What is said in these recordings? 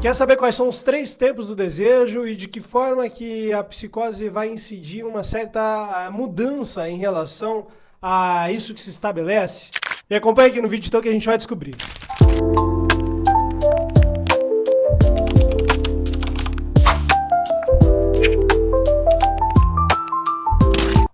Quer saber quais são os 3 tempos do desejo e de que forma que a psicose vai incidir uma certa mudança em relação a isso que se estabelece? Me acompanha aqui no vídeo então que a gente vai descobrir.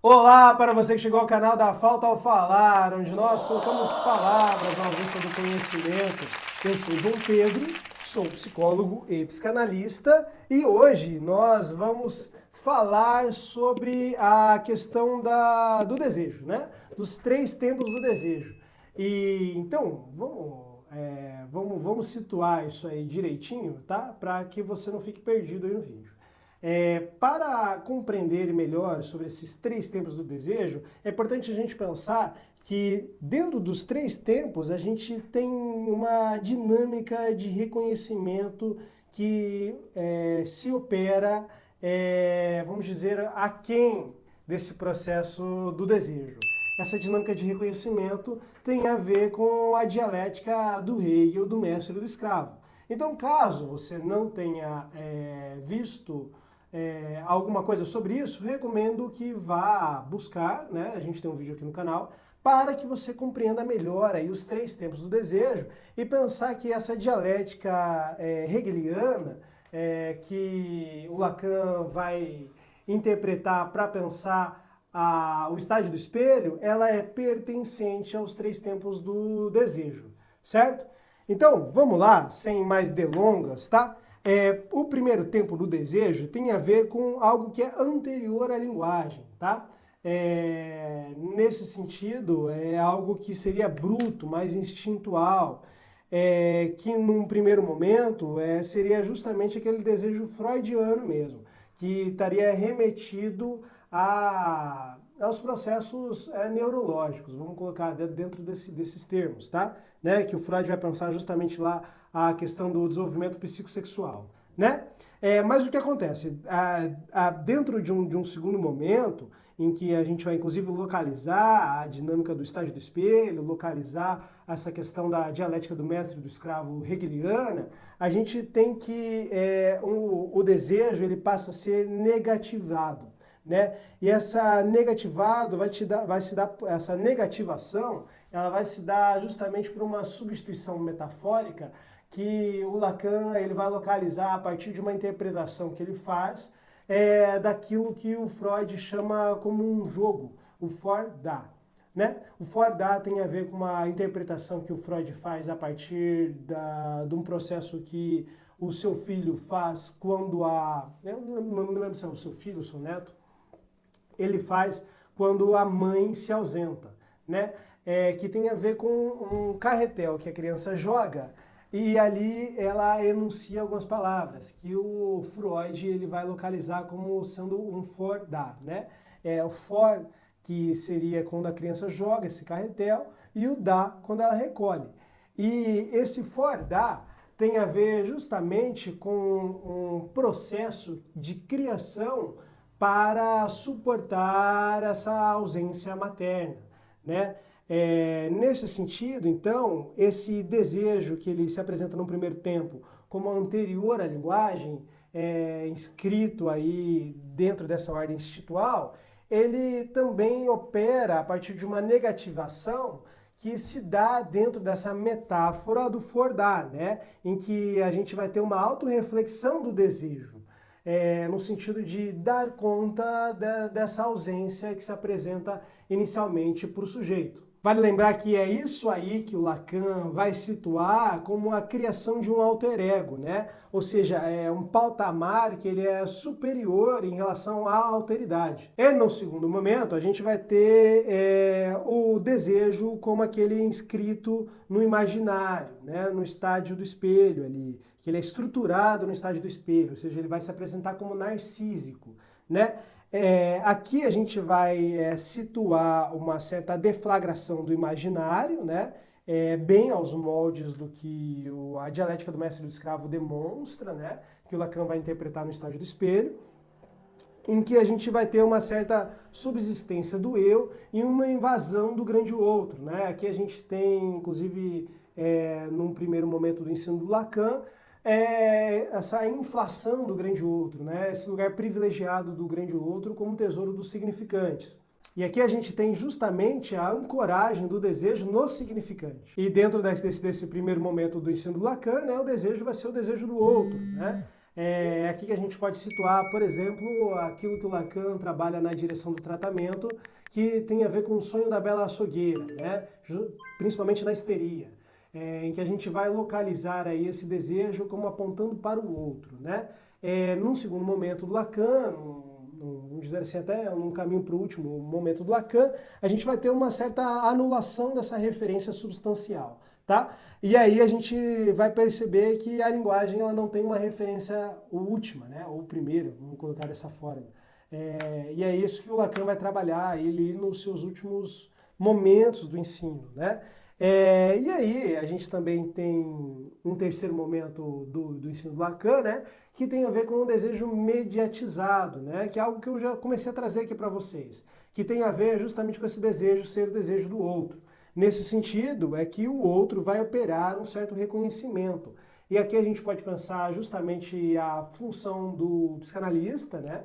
Olá para você que chegou ao canal da Falta ao Falar, onde nós colocamos palavras à vista do conhecimento. Eu sou João Pedro, sou psicólogo e psicanalista e hoje nós vamos falar sobre a questão do desejo, né? Dos 3 tempos do desejo. E então, vamos situar isso aí direitinho, tá? Para que você não fique perdido aí no vídeo. Para compreender melhor sobre esses 3 tempos do desejo, é importante a gente pensar que dentro dos 3 tempos a gente tem uma dinâmica de reconhecimento que se opera, vamos dizer, aquém desse processo do desejo. Essa dinâmica de reconhecimento tem a ver com a dialética do rei ou do mestre e do escravo. Então, caso você não tenha visto alguma coisa sobre isso, recomendo que vá buscar, né? A gente tem um vídeo aqui no canal, para que você compreenda melhor aí os 3 tempos do desejo e pensar que essa dialética hegeliana que o Lacan vai interpretar para pensar o estágio do espelho, ela é pertencente aos 3 tempos do desejo, certo? Então, vamos lá, sem mais delongas, tá? O primeiro tempo do desejo tem a ver com algo que é anterior à linguagem, tá? Nesse sentido, é algo que seria bruto, mais instintual, que num primeiro momento seria justamente aquele desejo freudiano mesmo, que estaria remetido aos processos neurológicos, vamos colocar dentro desses termos, tá? Né? Que o Freud vai pensar justamente lá a questão do desenvolvimento psicossexual, né? Mas o que acontece? Dentro de um segundo momento, em que a gente vai inclusive localizar a dinâmica do estágio do espelho, localizar essa questão da dialética do mestre e do escravo hegeliana, a gente tem que o desejo ele passa a ser negativado, né? E essa negativado essa negativação, ela vai se dar justamente por uma substituição metafórica que o Lacan ele vai localizar a partir de uma interpretação que ele faz daquilo que o Freud chama como um jogo, o for-da, né? O for-da tem a ver com uma interpretação que o Freud faz a partir de um processo que o seu filho faz quando eu não me lembro se é o seu filho ou o seu neto, ele faz quando a mãe se ausenta, né? Que tem a ver com um carretel que a criança joga e ali ela enuncia algumas palavras que o Freud ele vai localizar como sendo um for-da, né? O for que seria quando a criança joga esse carretel e o da quando ela recolhe. E esse for-da tem a ver justamente com um processo de criação para suportar essa ausência materna, né? Nesse sentido, então, esse desejo que ele se apresenta no primeiro tempo como anterior à linguagem, inscrito aí dentro dessa ordem institucional, ele também opera a partir de uma negativação que se dá dentro dessa metáfora do for-da, né? Em que a gente vai ter uma autorreflexão do desejo. No sentido de dar conta dessa ausência que se apresenta inicialmente para o sujeito. Vale lembrar que é isso aí que o Lacan vai situar como a criação de um alter ego, né? Ou seja, é um patamar que ele é superior em relação à alteridade. E no segundo momento, a gente vai ter o desejo como aquele inscrito no imaginário, né? No estádio do espelho ali, que ele é estruturado no estádio do espelho, ou seja, ele vai se apresentar como narcísico, né? Aqui a gente vai situar uma certa deflagração do imaginário, né? Bem aos moldes do que a dialética do mestre e do escravo demonstra, né? Que o Lacan vai interpretar no estágio do espelho, em que a gente vai ter uma certa subsistência do eu e uma invasão do grande outro, né? Aqui a gente tem, inclusive, num primeiro momento do ensino do Lacan, essa inflação do grande outro, né? Esse lugar privilegiado do grande outro como tesouro dos significantes. E aqui a gente tem justamente a ancoragem do desejo no significante. E dentro desse primeiro momento do ensino do Lacan, né, o desejo vai ser o desejo do outro, né? É aqui que a gente pode situar, por exemplo, aquilo que o Lacan trabalha na direção do tratamento, que tem a ver com o sonho da bela açougueira, né? Principalmente na histeria, em que a gente vai localizar aí esse desejo como apontando para o outro, né? Num segundo momento do Lacan, vamos dizer assim, até um caminho para o último momento do Lacan, a gente vai ter uma certa anulação dessa referência substancial, tá? E aí a gente vai perceber que a linguagem ela não tem uma referência última, né? Ou primeira, vamos colocar dessa forma. E é isso que o Lacan vai trabalhar ele nos seus últimos momentos do ensino, né? E aí a gente também tem um terceiro momento do ensino do Lacan, né? Que tem a ver com o desejo mediatizado, né? Que é algo que eu já comecei a trazer aqui para vocês, que tem a ver justamente com esse desejo ser o desejo do outro. Nesse sentido, é que o outro vai operar um certo reconhecimento. E aqui a gente pode pensar justamente a função do psicanalista, né?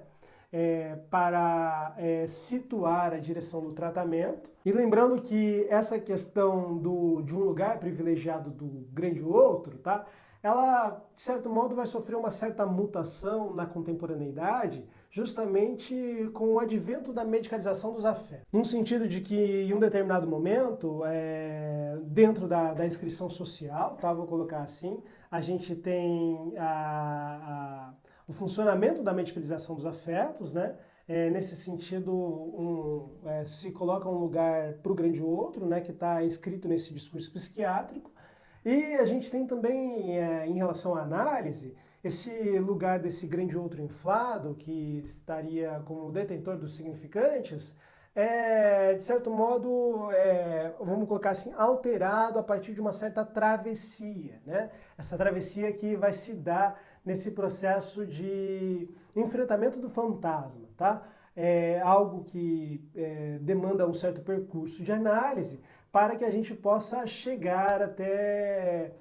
Para situar a direção do tratamento. E lembrando que essa questão de um lugar privilegiado do grande outro, tá? Ela, de certo modo, vai sofrer uma certa mutação na contemporaneidade, justamente com o advento da medicalização dos afetos. Num sentido de que, em um determinado momento, dentro da inscrição social, tá? Vou colocar assim, a gente tem o funcionamento da medicalização dos afetos, né? Nesse sentido, se coloca um lugar para o grande outro, né? Que está escrito nesse discurso psiquiátrico. E a gente tem também, em relação à análise, esse lugar desse grande outro inflado, que estaria como detentor dos significantes, de certo modo, vamos colocar assim, alterado a partir de uma certa travessia, né? Essa travessia que vai se dar nesse processo de enfrentamento do fantasma, tá? Algo que demanda um certo percurso de análise para que a gente possa chegar até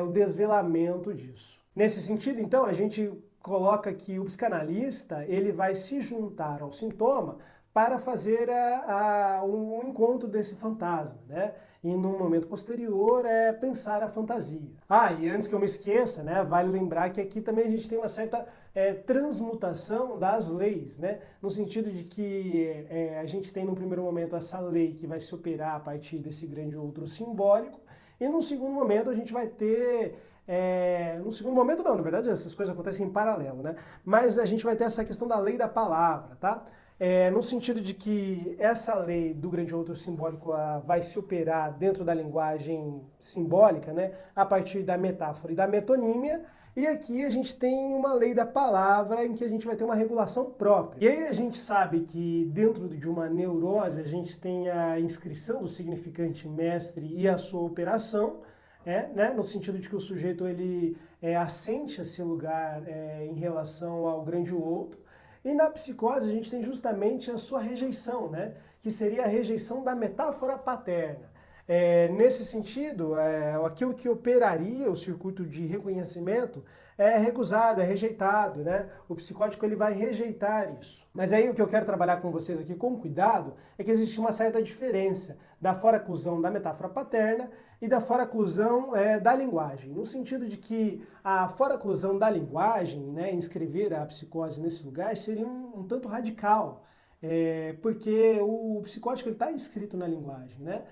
o desvelamento disso. Nesse sentido, então, a gente coloca que o psicanalista ele vai se juntar ao sintoma para fazer um encontro desse fantasma, né? E num momento posterior pensar a fantasia. E antes que eu me esqueça, né, vale lembrar que aqui também a gente tem uma certa transmutação das leis, né? No sentido de que a gente tem num primeiro momento essa lei que vai se operar a partir desse grande outro simbólico, e num segundo momento a gente vai ter no segundo momento não, na verdade essas coisas acontecem em paralelo, né? Mas a gente vai ter essa questão da lei da palavra, tá? No sentido de que essa lei do grande outro simbólico vai se operar dentro da linguagem simbólica, né, a partir da metáfora e da metonímia, e aqui a gente tem uma lei da palavra em que a gente vai ter uma regulação própria. E aí a gente sabe que dentro de uma neurose a gente tem a inscrição do significante mestre e a sua operação, né, no sentido de que o sujeito ele assente esse lugar em relação ao grande outro. E na psicose a gente tem justamente a sua rejeição, né? Que seria a rejeição da metáfora paterna. Nesse sentido, aquilo que operaria o circuito de reconhecimento é recusado, é rejeitado, né? O psicótico ele vai rejeitar isso. Mas aí o que eu quero trabalhar com vocês aqui com cuidado é que existe uma certa diferença da foraclusão da metáfora paterna e da foraclusão da linguagem, no sentido de que a foraclusão da linguagem, né, inscrever a psicose nesse lugar, seria um tanto radical, porque o psicótico está inscrito na linguagem, né?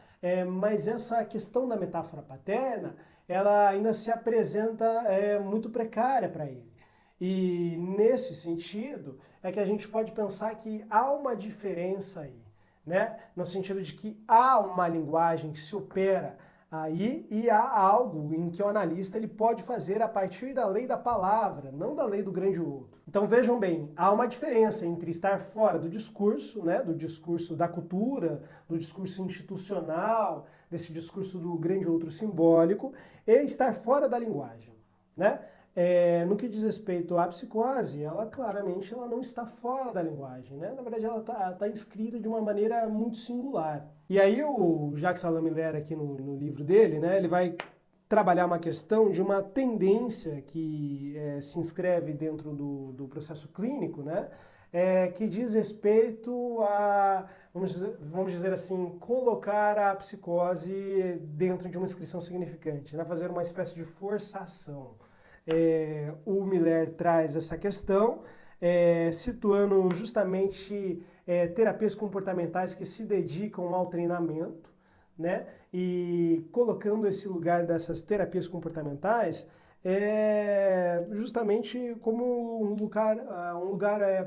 Mas essa questão da metáfora paterna, ela ainda se apresenta muito precária para ele. E nesse sentido é que a gente pode pensar que há uma diferença aí, né? No sentido de que há uma linguagem que se opera aí e há algo em que o analista ele pode fazer a partir da lei da palavra, não da lei do grande outro. Então vejam bem, há uma diferença entre estar fora do discurso, né, do discurso da cultura, do discurso institucional, desse discurso do grande outro simbólico, e estar fora da linguagem, né? No que diz respeito à psicose, ela claramente ela não está fora da linguagem, né? Na verdade, ela tá inscrita de uma maneira muito singular. E aí o Jacques Alain Miller, aqui no livro dele, né, ele vai trabalhar uma questão de uma tendência que se inscreve dentro do processo clínico, né? Que diz respeito a, vamos dizer assim, colocar a psicose dentro de uma inscrição significante, né? Fazer uma espécie de forçação. O Miller traz essa questão, situando justamente terapias comportamentais que se dedicam ao treinamento, né? E colocando esse lugar dessas terapias comportamentais justamente como um lugar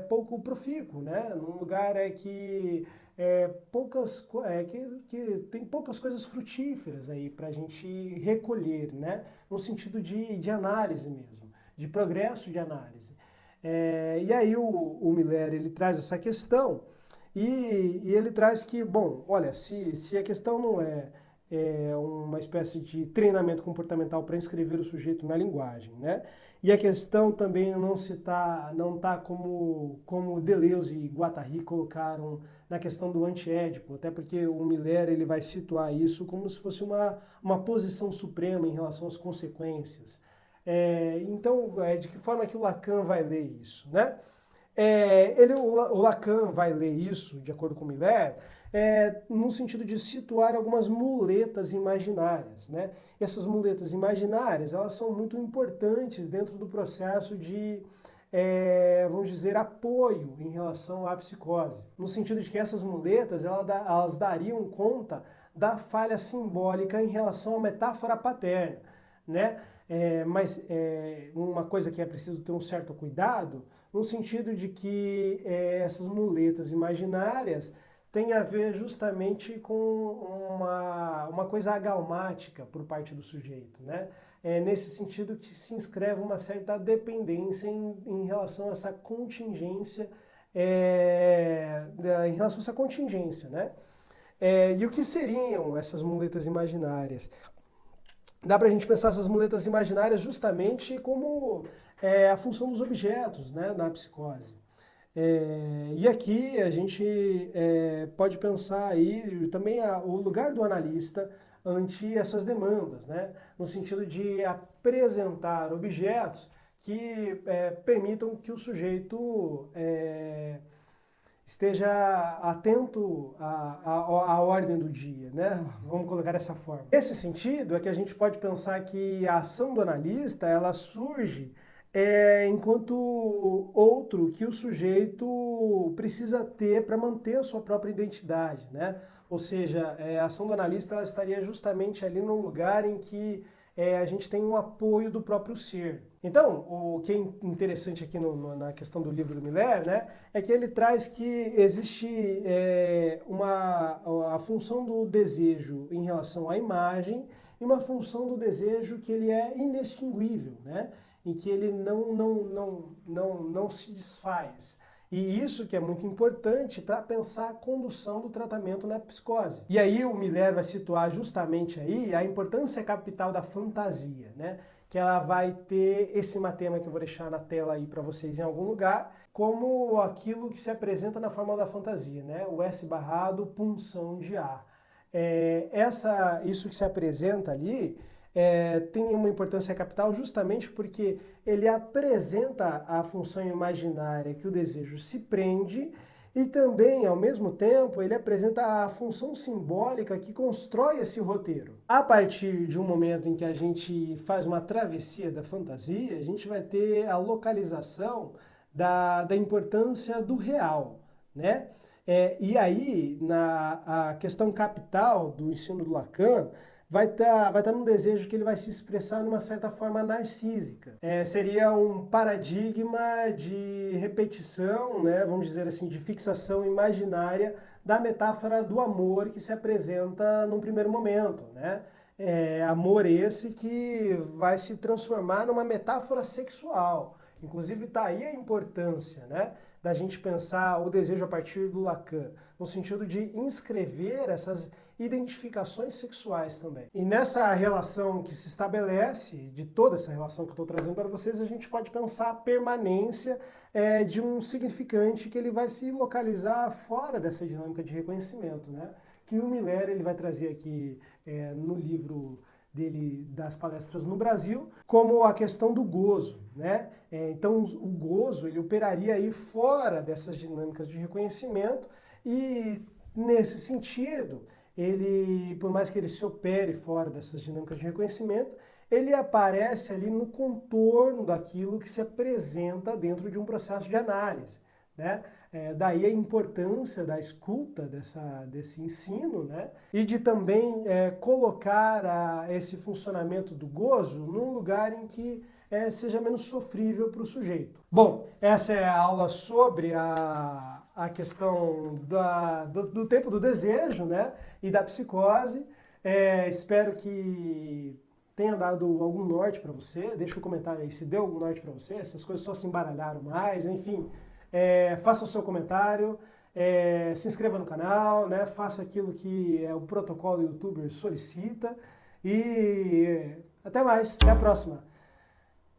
pouco profícuo, né? Um lugar que tem poucas coisas frutíferas aí para a gente recolher, né? No sentido de análise mesmo, de progresso de análise. E aí o Miller ele traz essa questão e ele traz que, bom, olha, se a questão não é uma espécie de treinamento comportamental para inscrever o sujeito na linguagem, né? E a questão também não tá como Deleuze e Guattari colocaram na questão do antiédipo, até porque o Miller ele vai situar isso como se fosse uma posição suprema em relação às consequências. Então, de que forma que o Lacan vai ler isso, né? O Lacan vai ler isso, de acordo com o Miller, no sentido de situar algumas muletas imaginárias, né? E essas muletas imaginárias, elas são muito importantes dentro do processo de, vamos dizer, apoio em relação à psicose. No sentido de que essas muletas, elas dariam conta da falha simbólica em relação à metáfora paterna, né? Mas uma coisa que é preciso ter um certo cuidado, no sentido de que essas muletas imaginárias têm a ver justamente com uma coisa agalmática por parte do sujeito, né? Nesse sentido que se inscreve uma certa dependência em relação a essa contingência, né? E o que seriam essas muletas imaginárias? Dá para a gente pensar essas muletas imaginárias justamente como a função dos objetos, né, na psicose. E aqui a gente pode pensar aí também o lugar do analista ante essas demandas, né, no sentido de apresentar objetos que permitam que o sujeito esteja atento à ordem do dia, né? Vamos colocar dessa forma. Nesse sentido é que a gente pode pensar que a ação do analista ela surge enquanto outro que o sujeito precisa ter para manter a sua própria identidade, né? Ou seja, a ação do analista ela estaria justamente ali num lugar em que a gente tem um apoio do próprio ser. Então, o que é interessante aqui na questão do livro do Miller, né, é que ele traz que existe a função do desejo em relação à imagem e uma função do desejo que ele é inextinguível, né, em que ele não se desfaz. E isso que é muito importante para pensar a condução do tratamento na psicose. E aí o Miller vai situar justamente aí a importância capital da fantasia, né? Que ela vai ter esse matema que eu vou deixar na tela aí para vocês em algum lugar, como aquilo que se apresenta na forma da fantasia, né? O S barrado, punção de A. Isso que se apresenta ali tem uma importância capital justamente porque ele apresenta a função imaginária que o desejo se prende e também, ao mesmo tempo, ele apresenta a função simbólica que constrói esse roteiro. A partir de um momento em que a gente faz uma travessia da fantasia, a gente vai ter a localização da importância do real, né? E aí, a questão capital do ensino do Lacan, vai estar num desejo que ele vai se expressar numa certa forma narcísica. Seria um paradigma de repetição, né, vamos dizer assim, de fixação imaginária da metáfora do amor que se apresenta num primeiro momento, né? Amor esse que vai se transformar numa metáfora sexual. Inclusive está aí a importância, né, da gente pensar o desejo a partir do Lacan, no sentido de inscrever essas identificações sexuais também. E nessa relação que se estabelece, de toda essa relação que eu estou trazendo para vocês, a gente pode pensar a permanência de um significante que ele vai se localizar fora dessa dinâmica de reconhecimento, né? Que o Miller ele vai trazer aqui no livro dele das palestras no Brasil, como a questão do gozo, né? Então o gozo ele operaria aí fora dessas dinâmicas de reconhecimento e nesse sentido, ele, por mais que ele se opere fora dessas dinâmicas de reconhecimento, ele aparece ali no contorno daquilo que se apresenta dentro de um processo de análise, né? Daí a importância da escuta desse ensino, né? E de também colocar esse funcionamento do gozo num lugar em que seja menos sofrível para o sujeito. Bom, essa é a aula sobre a questão do tempo do desejo, né? E da psicose. Espero que tenha dado algum norte para você. Deixa um comentário aí se deu algum norte para você, se as coisas só se embaralharam mais, enfim. Faça o seu comentário, se inscreva no canal, né? Faça aquilo que o protocolo do YouTuber solicita e até mais, até a próxima.